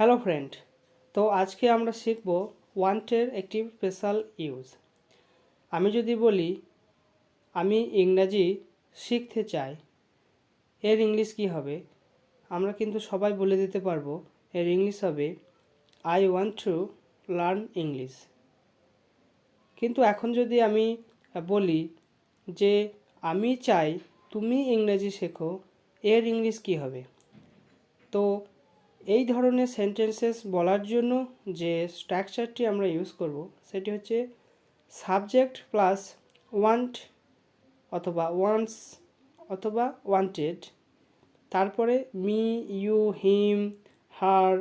Hello friend, তো আজকে আমরা শিখব ওয়ান্টের একটি স্পেশাল ইউজ। আমি যদি বলি আমি ইংরাজি শিখতে চাই, এর ইংলিশ কি হবে? আমরা কিন্তু সবাই বলে দিতে পারবো এর ইংলিশ হবে I want to learn English. কিন্তু এখন যদি আমি বলি যে আমি চাই তুমি ইংরাজি শেখো, এর ইংলিশ কি হবে? তো এই ধরনের সেন্টেন্সেস বলার জন্য যে স্ট্রাকচারটি আমরা ইউজ করব সেটি হচ্ছে সাবজেক্ট প্লাস ওয়ান্ট অথবা ওয়ান্টস অথবা ওয়ান্টেড, তারপরে মি, ইউ, হিম, হার,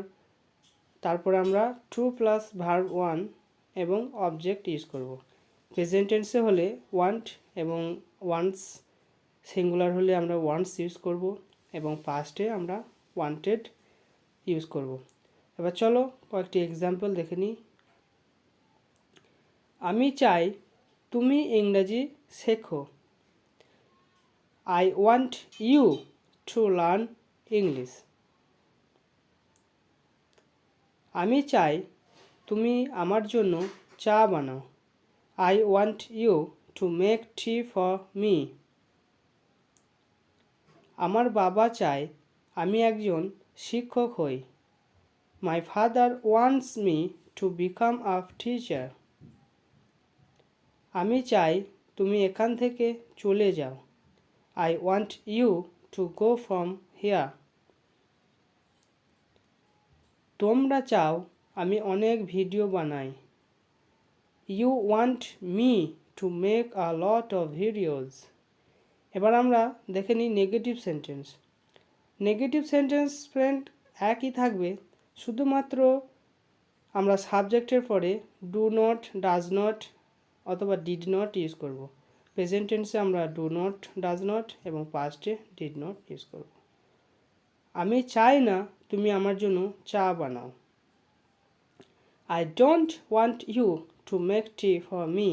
তারপরে আমরা টু প্লাস ভার্ব ওয়ান এবং অবজেক্ট ইউজ করব। প্রেজেন্ট টেন্সে হলে ওয়ান্ট এবং ওয়ান্টস, সিঙ্গুলার হলে আমরা ওয়ান্টস ইউজ করব এবং পাস্টে আমরা ওয়ান্টেড ইউজ করব। এবার চলো কয়েকটি এক্সাম্পল দেখে নিই। আমি চাই তুমি ইংরাজি শেখো। I want you to learn English. আমি চাই তুমি আমার জন্য চা বানাও। I want you to make tea for me. আমার বাবা চায় আমি একজন শিক্ষক হই। My father wants me to become a teacher. আমি চাই তুমি এখান থেকে চলে যাও। I want you to go from here. তোমরা চাও আমি অনেক ভিডিও বানাই। You want me to make a lot of videos. এবার আমরা দেখে নিই negative sentence. Negative sentence friend একই থাকবে, শুধুমাত্র আমরা সাবজেক্টের পরে ডু নট, ডাজ নট অথবা ডিড নট ইউজ করব। প্রেজেন্ট টেন্সে আমরা ডু নট, ডাজ নট এবং পাস্টে ডিড নট ইউজ করব। আমি চাই না তুমি আমার জন্য চা বানাও। I don't want you to make tea for me.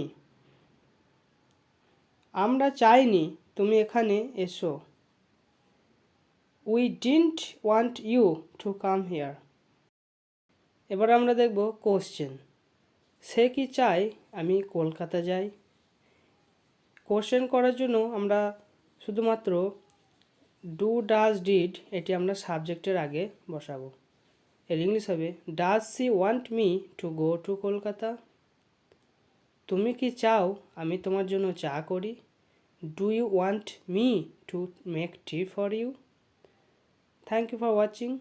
আমরা চাইনি তুমি এখানে এসো। We didn't want you to come here. এবার আমরা দেখব কোশ্চেন। সে কি চায় আমি কলকাতা যাই? কোশ্চেন করার জন্য আমরা শুধুমাত্র ডু, ডাজ, ডিড এটি আমরা সাবজেক্টের আগে বসাবো। এর ইংলিশ হবে does she want me to go to Kolkata. তুমি কি চাও আমি তোমার জন্য চা করি? Do you want me to make tea for you? Thank you for watching.